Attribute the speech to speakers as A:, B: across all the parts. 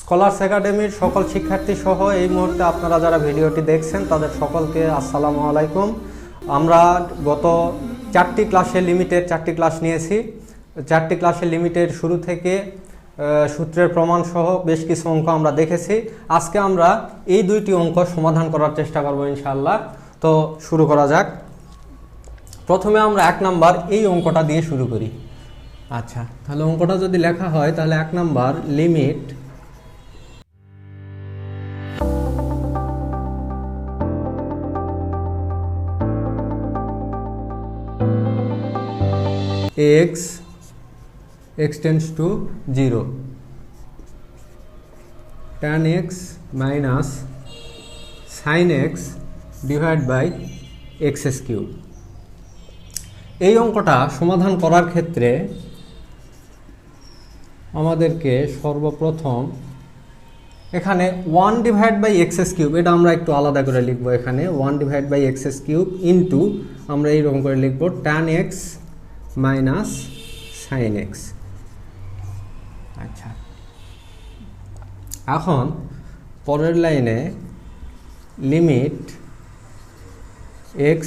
A: Scholars একাডেমির সকল শিক্ষার্থী সহ এই মুহূর্তে আপনারা যারা ভিডিওটি দেখছেন তাদের সকলকে আসসালামু আলাইকুম। আমরা গত 4টি ক্লাসে লিমিটের 4টি ক্লাস নিয়েছি। 4টি ক্লাসে লিমিটের শুরু থেকে সূত্রের প্রমাণ সহ বেশ কিছু অঙ্ক আমরা দেখেছি। আজকে আমরা এই 2টি অঙ্ক সমাধান করার চেষ্টা করব ইনশাআল্লাহ। তো শুরু করা যাক। প্রথমে আমরা 1 নাম্বার এই অঙ্কটা দিয়ে শুরু করি। আচ্ছা, তাহলে অঙ্কটা যদি লেখা হয় তাহলে 1 number limit x tends to 0 tan x minus sin x divided by x cube। এই অঙ্কটা সমাধান করার ক্ষেত্রে আমাদেরকে সর্বপ্রথম এখানে 1 ডিভাইড বাই x কিউব, এটা আমরা একটু আলাদা করে লিখবো। এখানে 1 divide by x cube into আমরা এইরকম করে লিখবো tan x minus sine x. আচ্ছা, এখন পরের লাইনে লিমিট x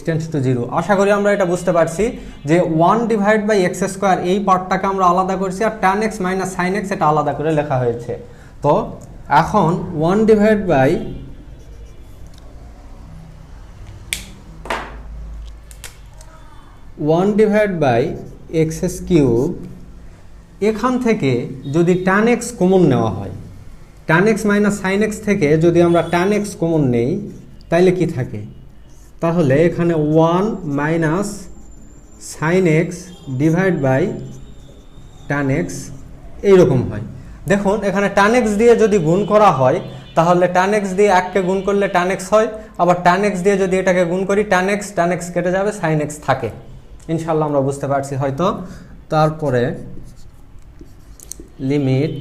A: টেন্ডস টু 0। আশা করি আমরা এটা বুঝতে পারছি যে 1 ডিভাইড বাই x স্কোয়ার এই পার্টটাকে আমরা আলাদা করছি, আর tan x minus sine x এটা আলাদা করে লেখা হয়েছে। তো এখন 1 ডিভাইড বাই x কিউব, এখান থেকে যদি tan x কমন নেওয়া হয়, tan x minus sine x থেকে যদি আমরা tan x কমন নেই তাইলে কি থাকে? তাহলে এখানে 1 minus sine x divide by tan x এইরকম হয়। দেখুন এখানে tan x দিয়ে যদি গুণ করা হয় তাহলে tan x দিয়ে 1কে গুণ করলে tan x হয়, আবার tan x দিয়ে যদি এটাকে গুণ করি tan x কেটে যাবে, সাইন x থাকে। ইনশাল্লাহ আমরা বুঝতে পারছি হয়তো। তারপরে limit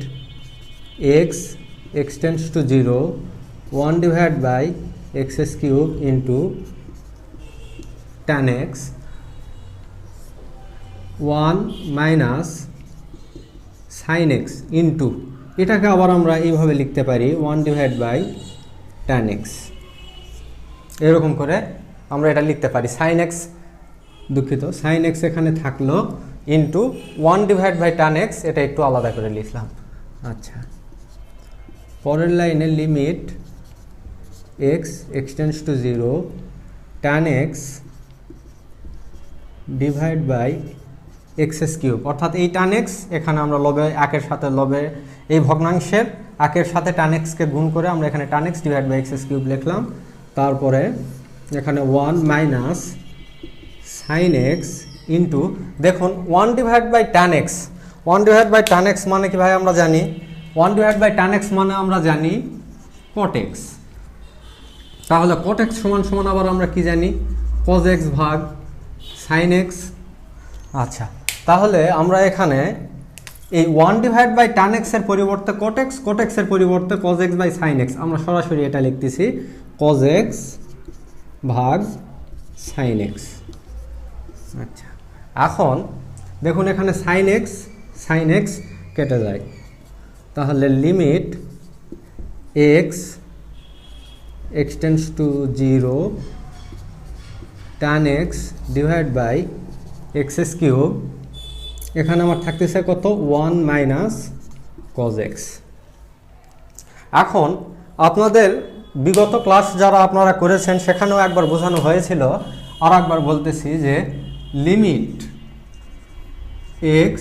A: x tends to 0 1 divide by x cube into tan x 1 minus sine x into, এটাকে আবার আমরা এইভাবে লিখতে পারি 1 ডিভাইড বাই tan x। এরকম করে আমরা এটা লিখতে পারি। সাইন এক্স, দুঃখিত, সাইন এক্স এখানে থাকলো into 1 divide by tan x, এটা একটু আলাদা করে লিখলাম। আচ্ছা, পরের লাইনে limit x tends to 0 tan x divide by x cube, অর্থাৎ এই tan x এখানে আমরা লবে 1-এর সাথে লবে এই ভগ্নাংশের 1-এর সাথে tan x কে গুণ করে আমরা এখানে tan x divide by x cube লিখলাম। তারপরে এখানে 1 মাইনাস সাইন এক্স ইন্টু, দেখুন 1 divide by tan x, 1 divide by tan x মানে কি ভাই? আমরা জানি 1 ডিভাইড বাই tan x মানে আমরা জানি cot x। তাহলে cot x সমান সমান আবার আমরা কি জানি? cos x ভাগ sin x। আচ্ছা, তাহলে আমরা এখানে এই 1 ডিভাইড বাই tan x এর পরিবর্তে cot x এর পরিবর্তে cos x by sin x আমরা সরাসরি এটা লিখতেছি cos x ভাগ sin x। আচ্ছা, এখন দেখুন এখানে sin x কেটে যায়, তাহলে limit x tends to 0 tan x divide by x cube, এখানে আমার থাকতেছে কত? 1 মাইনাস cos x। এখন আপনাদের বিগত ক্লাস যারা আপনারা করেছেন সেখানেও একবার বোঝানো হয়েছিল, আর একবার বলতেছি যে limit x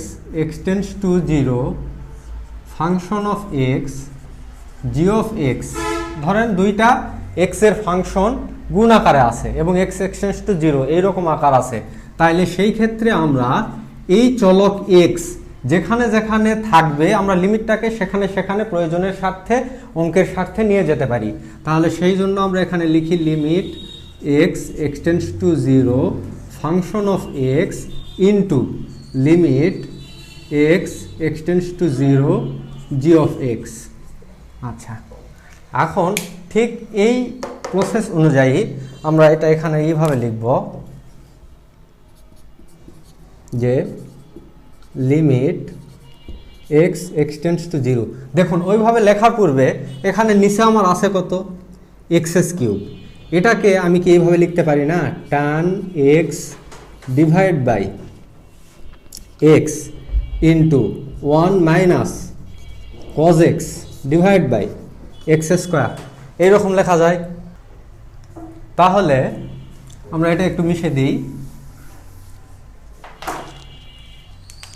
A: tends to 0 function of x g of x, ধরেন দুইটা x এর ফাংশন গুণ আকারে আছে এবং x টেন্ডস টু 0 এইরকম আকার আছে, তাইলে সেই ক্ষেত্রে আমরা এই চলক x যেখানে যেখানে থাকবে আমরা লিমিটটাকে সেখানে সেখানে প্রয়োজনের স্বার্থে অঙ্কের স্বার্থে নিয়ে যেতে পারি। তাহলে সেই জন্য আমরা এখানে লিখি limit x tends to 0 function of x into limit x tends to 0 g of x। আচ্ছা, এখন ঠিক এই প্রসেস অনুযায়ী আমরা এটা এখানে এইভাবে লিখব যে লিমিট এক্স এক্সটেন্ডস টু 0। দেখুন ওইভাবে লেখার পূর্বে এখানে নিচে আমার আছে কত, এক্সএস কিউব। এটাকে আমি কি এইভাবে লিখতে পারি না, tan x divide by x into 1 minus cos x divide by x square, এইরকম লেখা যায়। তাহলে আমরা এটা একটু মিশে দিই।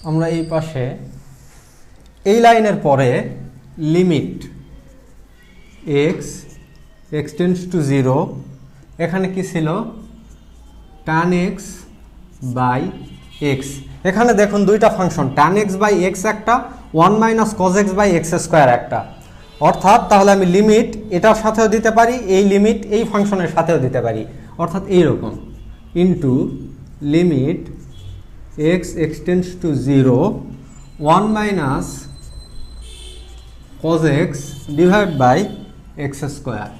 A: আমরা এই পাশে এই লাইনের পরে লিমিট এক্স এক্সটেন্ডস টু 0, এখানে কি ছিল, tan এক্স বাই এক্স। এখানে দেখুন দুইটা function, tan x by x একটা, 1 minus cos x by x square একটা। অর্থাৎ তাহলে আমি লিমিট এটার সাথেও দিতে পারি, এই লিমিট এই ফাংশনের সাথেও দিতে পারি, অর্থাৎ এইরকম into limit x extends to 0, 1 minus cos x divide by x square.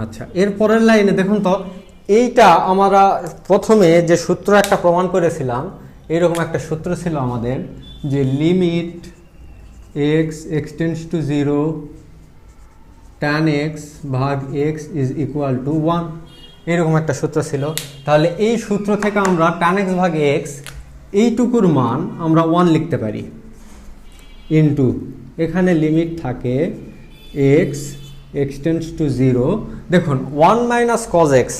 A: আচ্ছা, এর পরের লাইনে দেখুন তো, এইটা আমরা প্রথমে যে সূত্র একটা প্রমাণ করেছিলাম, এইরকম একটা সূত্র ছিল আমাদের, যে limit x extends to 0 tan x ভাগ এক্স ইজ ইকুয়াল টু 1, এরকম একটা সূত্র ছিল। তাহলে এই সূত্র থেকে আমরা tan এক্স ভাগ এক্স এইটুকুর মান আমরা 1 লিখতে পারি, ইন্টু এখানে লিমিট থাকে এক্স এক্সটেন্ডস টু 0। দেখুন 1 minus cos x,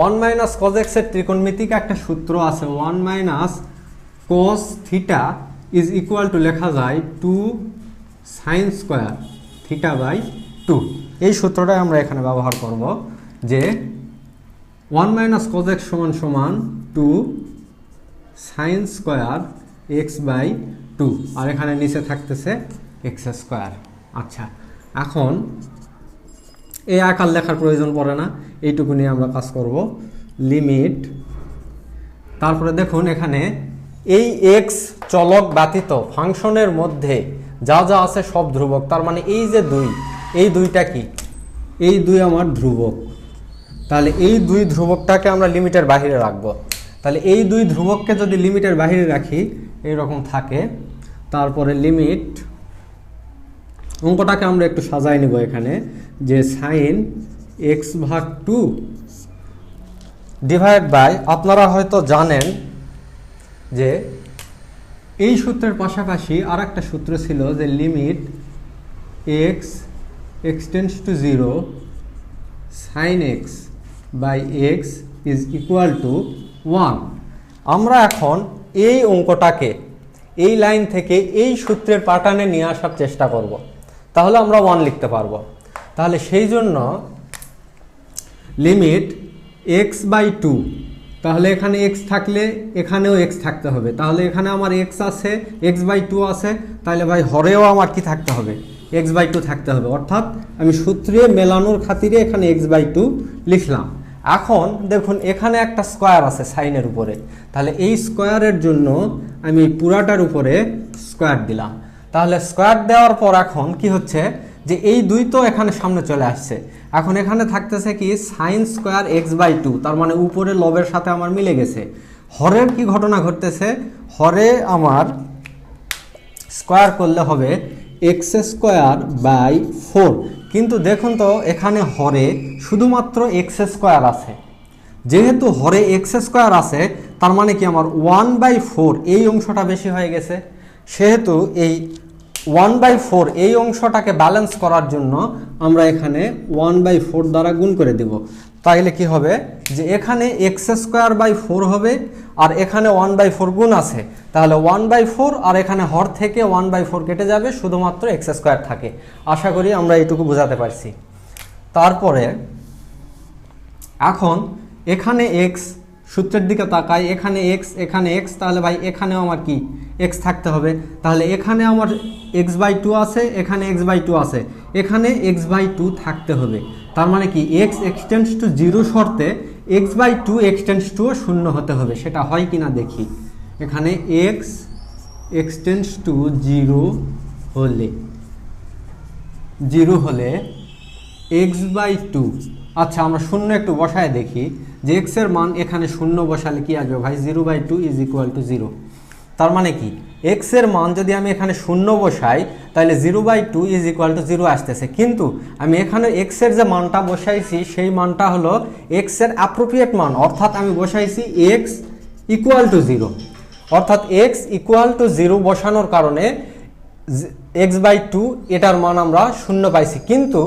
A: 1 minus cos এক্সের ত্রিকোণমিতিক একটা সূত্র আছে, 1 minus cos theta is equal two লেখা যায় 2 সাইন স্কোয়ার থিটা বাই 2। এই সূত্রটাই আমরা এখানে ব্যবহার করব, যে 1 মাইনাস cos এক্স সমান সমান 2 সাইন স্কোয়ার এক্স বাই 2, আর এখানে নিচে থাকতেছে এক্স স্কোয়ার। আচ্ছা, এখন এই আকার লেখার প্রয়োজন পড়ে না, এইটুকু নিয়ে আমরা কাজ করব। লিমিট, তারপরে দেখুন এখানে এই এক্স চলক ব্যতীত ফাংশনের মধ্যে যা যা আছে সব ধ্রুবক। তার মানে এই যে 2, এই 2টা কি, এই 2 আমার ধ্রুবক। তাহলে এই 2 ধ্রুবকটাকে আমরা লিমিটের বাহিরে রাখবো। তাহলে এই 2 ধ্রুবককে যদি লিমিটের বাহিরে রাখি, এইরকম থাকে। তারপরে লিমিট, অঙ্কটাকে আমরা একটু সাজাই নিব এখানে, যে সাইন এক্স ভাগ 2 ডিভাইড বাই, আপনারা হয়তো জানেন যে এই সূত্রের পাশাপাশি আর একটা সূত্র ছিল, যে limit x extends to 0 sine x by x is equal to 1। আমরা এখন এই অঙ্কটাকে এই লাইন থেকে এই সূত্রের প্যাটার্নে নিয়ে আসার চেষ্টা করব, তাহলে আমরা 1 লিখতে পারবো। তাহলে সেই জন্য লিমিট এক্স বাই 2, তাহলে এখানে এক্স থাকলে এখানেও এক্স থাকতে হবে। তাহলে এখানে আমার এক্স আছে, এক্স বাই 2 আছে, তাহলে ভাই হরেও আমার কি থাকতে হবে, এক্স বাই 2 থাকতে হবে। অর্থাৎ আমি সূত্রে মেলানোর খাতিরে এখানে এক্স বাই 2 লিখলাম। এখন দেখুন এখানে একটা স্কোয়ার আছে সাইনের উপরে, তাহলে এই স্কোয়ারের জন্য আমি পুরাটার উপরে স্কোয়ার দিলাম। তাহলে স্কোয়ার দেওয়ার পর এখন কি হচ্ছে, যে এই 2 তো এখানে সামনে চলে আসছে। এখন এখানে থাকতেছে কি সাইন স্কোয়ার এক্স বাই 2, তার মানে উপরে লবের সাথে আমার মিলে গেছে। হরের কি ঘটনা ঘটতেছে, হরে আমার স্কোয়ার করলে হবে এক্স স্কোয়ার বাই 4, কিন্তু দেখুন তো এখানে হরে শুধুমাত্র এক্স স্কোয়ার আছে। যেহেতু হরে এক্স স্কোয়ার আছে, তার মানে কি আমার 1/4 এই অংশটা বেশি হয়ে গেছে। সেহেতু এই 1/4 এই অংশটাকে ব্যালেন্স করার জন্য আমরা এখানে 1/4 দ্বারা গুণ করে দেব। তাইলে কি হবে, যে এখানে এক্স স্কোয়ার বাই 4 হবে, আর এখানে 1/4 গুণ আছে, তাহলে 1/4, আর এখানে হর থেকে 1/4 কেটে যাবে, শুধুমাত্র এক্স স্কোয়ার থাকে। আশা করি আমরা এইটুকু বোঝাতে পারছি। তারপরে এখন এখানে এক্স, সূত্রের দিকে তাকাই, এখানে এক্স, তাহলে ভাই এখানেও আমার কি এক্স থাকতে হবে। তাহলে এখানে আমার এক্স বাই 2 আছে, এখানে এক্স বাই 2 আছে, এখানে এক্স বাই 2 থাকতে হবে। তার মানে কি এক্স এক্সটেন্ডস টু 0 শর্তে এক্স বাই 2 এক্সটেন্ডস টু 0 হতে হবে। সেটা হয় কিনা দেখি। এখানে এক্স এক্সটেন্ডস টু 0 হলে এক্স বাই 2, আচ্ছা আমরা 0 একটু বসায় দেখি, যে এক্স এর মান এখানে 0 বসালে কি আসবে ভাই, 0/2 ইজ ইকুয়াল টু 0। তার মানে কি এক্স এর মান যদি আমি এখানে 0 বসাই তাহলে 0/2 = 0 আসতেছে, কিন্তু আমি এখানে এক্স এর যে মানটা বসাইছি সেই মানটা হলো এক্স এর অ্যাপ্রোপ্রিয়েট মান, অর্থাৎ আমি বসাইছি এক্স = 0, অর্থাৎ এক্স = 0 বসানোর কারণে x/2 এটার মান আমরা 0 পাইছি। কিন্তু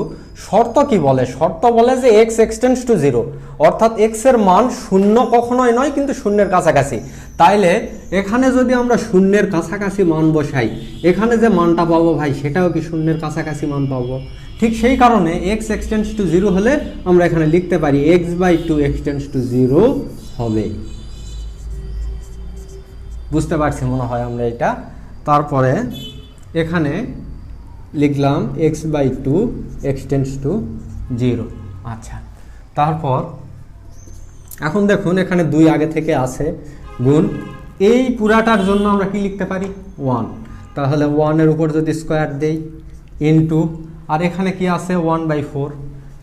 A: শর্ত কি বলে? শর্ত বলে যে x extends to 0, অর্থাৎ x এর মান 0 কখনোই নয় কিন্তু শূন্যের কাছাকাছি। তাইলে এখানে যদি আমরা শূন্যের কাছাকাছি মান বসাই, এখানে যে মানটা পাবো ভাই সেটাও কি শূন্যের কাছাকাছি মান পাবো। ঠিক সেই কারণে x extends to 0 হলে আমরা এখানে লিখতে পারি x/2 extends to 0 হবে। বুঝতে পারছি মনে হয় আমরা এটা। তারপরে এখানে লিখলাম x/2 extends to 0। আচ্ছা, তারপর এখন দেখুন এখানে 2 আগে থেকে আছে গুণ, এই পুরাটার জন্য আমরা কি লিখতে পারি 1, তাহলে 1 এর উপর যদি স্কোয়ার দেই ইনটু, আর এখানে কি আছে 1/4,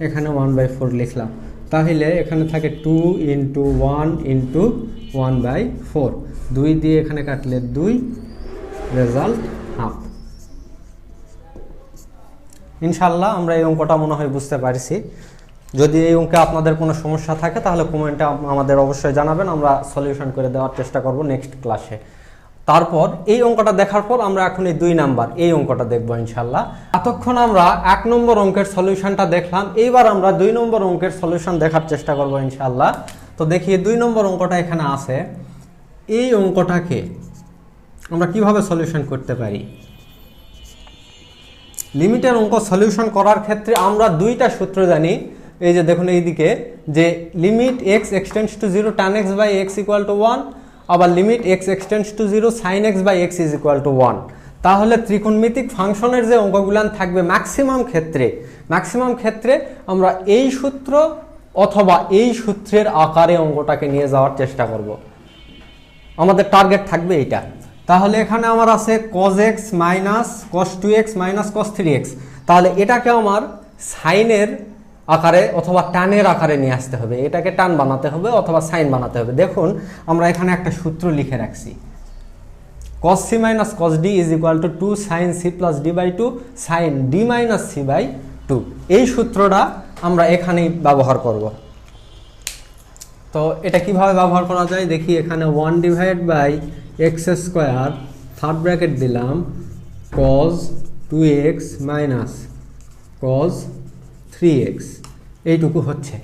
A: এখানে 1/4 লিখলাম, তাহলে এখানে থাকে 2 × 1 × 1/4, 2 দিয়ে এখানে কাটলে 2, রেজাল্ট হাফ। ইনশাল্লাহ আমরা এই অঙ্কটা মনে হয় বুঝতে পারছি। যদি এই অঙ্কে আপনাদের কোনো সমস্যা থাকে তাহলে কমেন্টে আমাদের অবশ্যই জানাবেন, আমরা সলিউশন করে দেওয়ার চেষ্টা করব নেক্সট ক্লাসে। তারপর এই অঙ্কটা দেখার পর আমরা এখন এই 2 নাম্বার এই অঙ্কটা দেখব ইনশাল্লাহ। এতক্ষণ আমরা 1 নম্বর অঙ্কের সলিউশনটা দেখলাম, এইবার আমরা 2 নম্বর অঙ্কের সলিউশন দেখার চেষ্টা করব ইনশাল্লাহ। তো দেখি 2 নম্বর অঙ্কটা এখানে আছে, এই অঙ্কটাকে আমরা কিভাবে সলিউশন করতে পারি। লিমিটের অঙ্ক সলিউশন করার ক্ষেত্রে আমরা 2টা সূত্র জানি। এই যে দেখুন এইদিকে যে limit x extends to 0 tan x/x = 1, আবার limit x extends to 0 sin x/x = 1। তাহলে ত্রিকোণমিতিক ফাংশনের যে অঙ্কগুলান থাকবে ম্যাক্সিমাম ক্ষেত্রে আমরা এই সূত্র অথবা এই সূত্রের আকারে অঙ্কটাকে নিয়ে যাওয়ার চেষ্টা করব, আমাদের টার্গেট থাকবে এইটা। তাহলে এখানে আমার আছে cos x - cos 2x - cos 3x, তাহলে এটাকে আমার সাইনের আকারে অথবা টানের আকারে নিয়ে আসতে হবে, এটাকে টান বানাতে হবে অথবা সাইন বানাতে হবে। দেখুন আমরা এখানে একটা সূত্র লিখে রাখছি, cos c - cos d = 2 sin c + d/2 sin d - c/2। এই সূত্রটা আমরা এখানেই ব্যবহার করব। তো এটা কিভাবে ব্যবহার করা যায় দেখি, এখানে 1/x² থার্ড ব্র্যাকেট দিলাম cos 2x - cos 3x, এইটুকু হচ্ছে।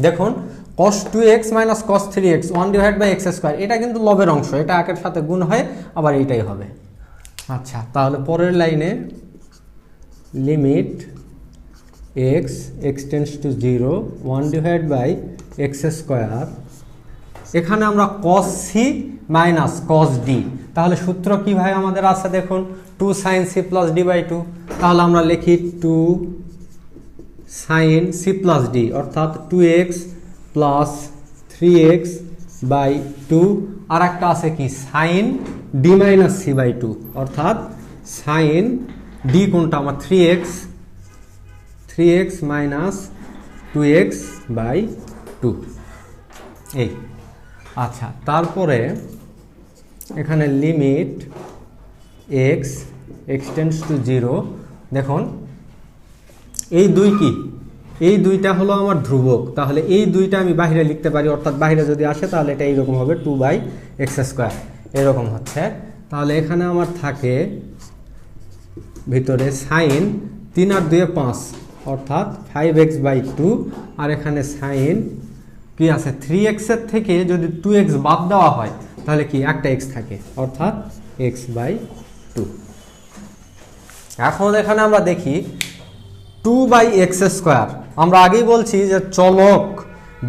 A: দেখুন cos 2x - cos 3x 1/x², এটা কিন্তু লবের অংশ, এটা একের সাথে গুণ হয়ে আবার এইটাই হবে। আচ্ছা, তাহলে পরের লাইনে limit x extends to 0 1/x², এখানে আমরা cos c - cos d, তাহলে সূত্র কি ভাই আমাদের আছে দেখুন 2 sin c + d/2, তাহলে আমরা লিখি 2 sin c + d, অর্থাৎ 2x + 3x/2, আর একটা আছে কি sin d - c/2, অর্থাৎ sin d কোনটা আমার 3x - 2x/2 এই। আচ্ছা, তারপরে এখানে লিমিট x extends to 0, দেখুন এই 2 কি, এই 2টা হলো আমার ধ্রুবক, তাহলে এই 2টা আমি বাইরে লিখতে পারি, অর্থাৎ বাইরে যদি আসে তাহলে এটা এইরকম হবে 2/x², এরকম হচ্ছে। তাহলে এখানে আমার থাকে ভিতরে সাইন 3 আর 2 5, অর্থাৎ 5x/2, আর এখানে সাইন কি আছে 3x এর থেকে যদি 2x বাদ দেওয়া হয় তাহলে কি একটা x থাকে, অর্থাৎ x/2। এখন এখানে আমরা দেখি 2/x², আমরা আগেই বলছি যে চলক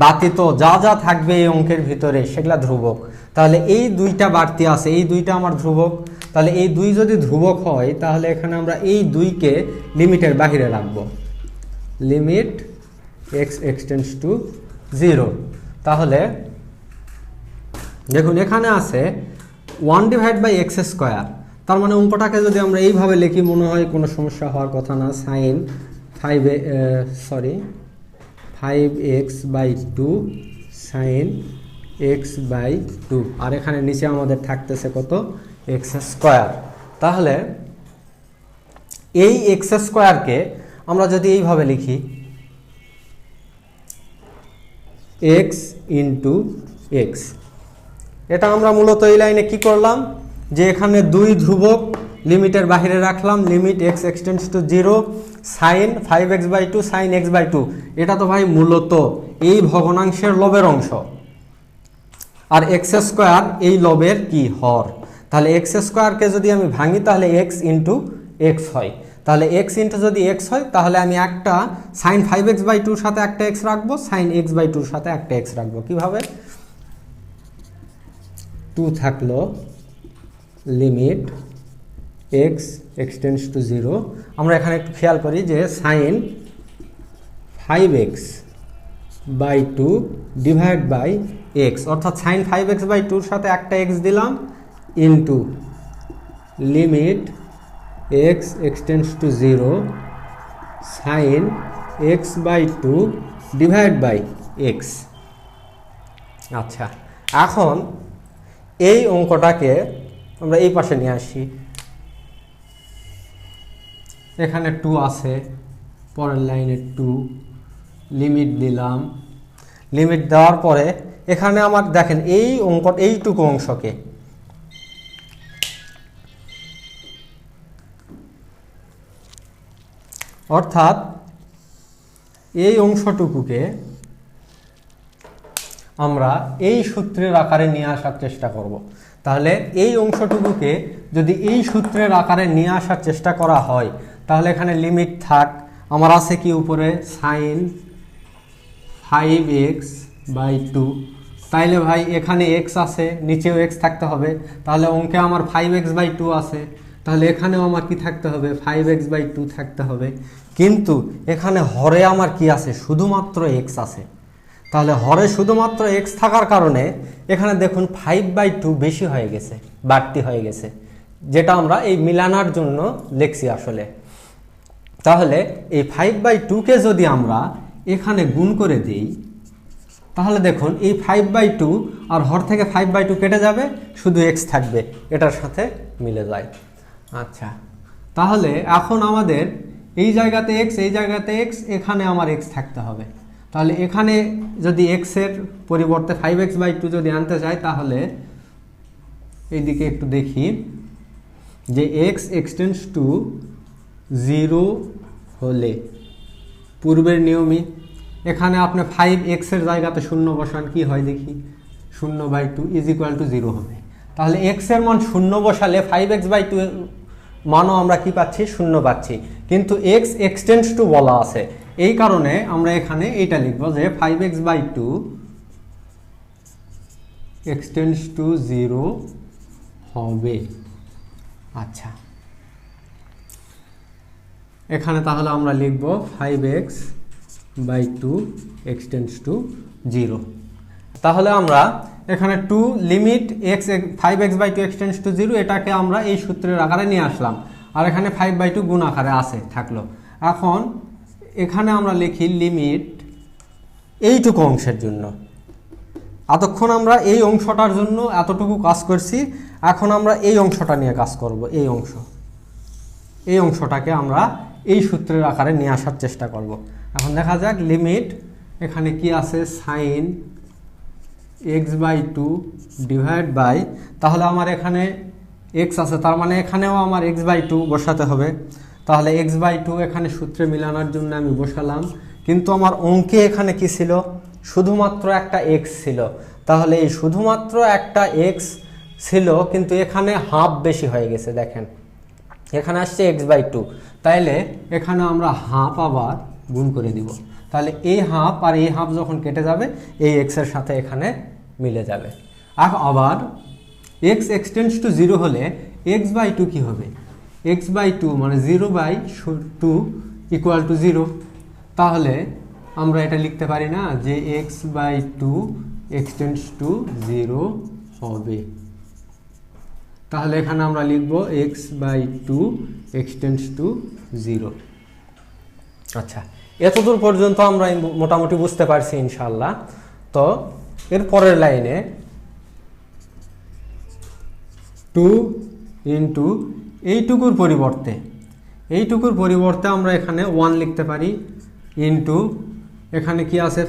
A: ব্যতীত যা যা থাকবে এই অঙ্কের ভিতরে সেগুলা ধ্রুবক, তাহলে এই 2টা বাড়তি আছে, এই 2টা আমার ধ্রুবক, তাহলে এই 2 যদি ধ্রুবক হয় তাহলে এখানে আমরা এই 2কে লিমিটের বাইরে রাখবো, লিমিট x extends to 0। তাহলে দেখুন এখানে আছে 1/x², তার মানে অঙ্কটাকে যদি আমরা এইভাবে লিখি মনে হয় কোনো সমস্যা হওয়ার কথা না, sine 5x/2 sine x by two, আর এখানে নিচে আমাদের থাকতেছে কত, এক্স স্কোয়ার। তাহলে এই এক্স স্কোয়ারকে আমরা যদি এইভাবে লিখি, এক্স ইন্টু এক্স, এটা আমরা মূলত এই লাইনে কি করলাম, যে এখানে দুই ধ্রুবক লিমিটের বাহিরে রাখলাম, limit x extends to 0 sine 5x/2 sine x/2। এটা তো ভাই মূলত এই ভগ্নাংশের লবের অংশ, আর এক্স স্কোয়ার এই লবের কি, হর। তাহলে এক্স স্কোয়ারকে যদি আমি ভাঙি তাহলে এক্স ইন্টু এক্স হয়। তাহলে এক্স ইন্টু যদি এক্স হয় তাহলে আমি একটা সাইন 5x/2 সাথে একটা এক্স রাখবো, সাইন x/2 সাথে একটা এক্স রাখবো। কিভাবে, 2 থাকলো লিমিট এক্স এক্সটেন্ডস টু 0। আমরা এখানে একটু খেয়াল করি যে sine 5x/2 divide by x, অর্থাৎ সাইন 5x/2 সাথে একটা এক্স দিলাম, into limit x extends to 0 sine x/2 divide by x. আচ্ছা, এখন এই অঙ্কটাকে আমরা এই পাশে নিয়ে আসি। এখানে 2 আছে, পরের লাইনে 2, লিমিট দিলাম। লিমিট দেওয়ার পরে এখানে আমার দেখেন এই অঙ্ক, এইটুকু অংশকে অর্থাৎ এই অংশটুকুকে আমরা এই সূত্রের আকারে নিয়ে আসার চেষ্টা করব। তাহলে এই অংশটুকুকে যদি এই সূত্রের আকারে নিয়ে আসার চেষ্টা করা হয় তাহলে এখানে লিমিট থাক, আমার আছে কি উপরে সাইন 5x/2, তাইলে ভাই এখানে x আছে, নিচেও x থাকতে হবে। তাহলে অঙ্কে আমার 5x/2 আছে, তাহলে এখানেও আমার কি থাকতে হবে, 5x/2 থাকতে হবে। কিন্তু এখানে হরে আমার কি আছে, শুধুমাত্র x আছে। তাহলে হরে শুধুমাত্র x থাকার কারণে এখানে দেখুন 5/2 বেশি হয়ে গেছে, বাড়তি হয়ে গেছে, যেটা আমরা এই মিলানোর জন্য লিখছি আসলে। তাহলে এই 5/2কে যদি আমরা এখানে গুণ করে দিই তাহলে দেখুন এই 5/2 আর হর থেকে 5/2 কেটে যাবে, শুধু x থাকবে, এটার সাথে মিলে যায়। আচ্ছা, তাহলে এখন আমাদের এই জায়গাতে x, এই জায়গাতে x, এখানে আমার x থাকতে হবে। তাহলে এখানে যদি x এর পরিবর্তে 5x/2 যদি আনতে চাই তাহলে এইদিকে একটু দেখি যে x এক্সটেন্ডস টু 0 হলে পূর্বের নিয়মই এখানে আপনি 5x এর জায়গাতে 0 বসান, কি হয় দেখি, 0/2 ইজ ইকুয়াল টু 0 হবে। তাহলে x এর মান 0 বসালে 5x/2 মানও আমরা কি পাচ্ছি, 0 পাচ্ছি। কিন্তু x এক্সটেন্ডস টু বলা আছে, এই কারণে আমরা এখানে এইটা লিখব যে 5x/2 এক্সটেন্ডস টু 0 হবে। আচ্ছা, এখানে তাহলে আমরা লিখব 5x/2 এক্সটেন্ডস টু 0। তাহলে আমরা এখানে 2 limit x 5x/2 extends to 0 এটাকে আমরা এই সূত্রের আকারে নিয়ে আসলাম, আর এখানে 5/2 গুণ আকারে আছে থাকলো। এখন এখানে আমরা লিখি লিমিট এইটুকু অংশের জন্য। এতক্ষণ আমরা এই অংশটার জন্য এতটুকু কাজ করছি, এখন আমরা এই অংশটা নিয়ে কাজ করব। এই অংশটাকে আমরা এই সূত্রের আকারে নিয়ে আসার চেষ্টা করব। এখন দেখা যাক লিমিট এখানে কি আছে, সাইন x/2 ডিভাইড বাই, তাহলে আমার এখানে x আছে, তার মানে এখানেও আমার x/2 বসাতে হবে। তাহলে x/2 এখানে সূত্রে মিলানোর জন্য আমি বসালাম, কিন্তু আমার অঙ্কে এখানে কি ছিল, শুধুমাত্র একটা x ছিল। তাহলে এই শুধুমাত্র একটা x ছিল, কিন্তু এখানে হাফ বেশি হয়ে গেছে, দেখেন এখানে আসছে x/2, তাইলে এখানে আমরা হাফ আবার গুণ করে দিব। তাহলে এই হাফ আর এই হাফ যখন কেটে যাবে এই x এর সাথে এখানে মিলে যাবে। আবার x এক্সটেন্ডস টু 0 হলে x/2 কি হবে, x/2 মানে 0/2 ইকুয়াল টু 0। তাহলে আমরা এটা লিখতে পারি না যে x/2 এক্সটেন্ডস টু 0 হবে। তাহলে এখানে আমরা লিখব x/2 এক্সটেন্ডস টু 0। আচ্ছা, এতদূর পর্যন্ত আমরা মোটামুটি বুঝতে পারছি ইনশাআল্লাহ। তো এর পরের লাইনে 2 ইন্টু এইটুকুর পরিবর্তে আমরা এখানে 1 লিখতে পারি, ইন্টু এখানে কি আছে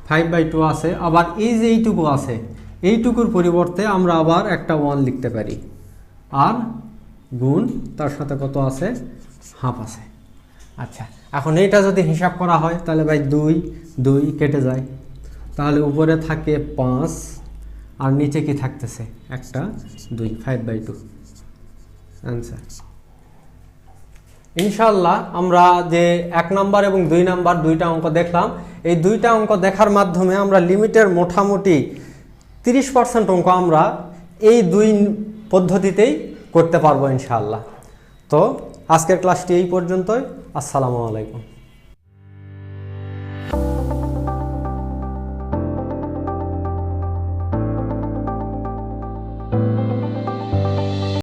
A: 5/2 আছে, আবার এই যে এইটুকু আছে এইটুকুর পরিবর্তে আমরা আবার একটা 1 লিখতে পারি, আর গুণ তার সাথে কত আছে, হাফ আছে। আচ্ছা, এখন এইটা যদি হিসাব করা হয় তাহলে ভাই 2 কেটে যায়, তাহলে উপরে থাকে 5 আর নিচে কি থাকতেছে একটা 2, 5/2 অ্যান্সার। ইনশাআল্লাহ আমরা যে 1 নাম্বার এবং 2 নাম্বার দুইটা অঙ্ক দেখলাম, এই দুইটা অঙ্ক দেখার মাধ্যমে আমরা লিমিটের মোটামুটি 30% অঙ্ক আমরা এই 2 পদ্ধতিতেই করতে পারবো ইনশাআল্লাহ। তো আজকের ক্লাসটি এই পর্যন্তই। আসসালামু আলাইকুম।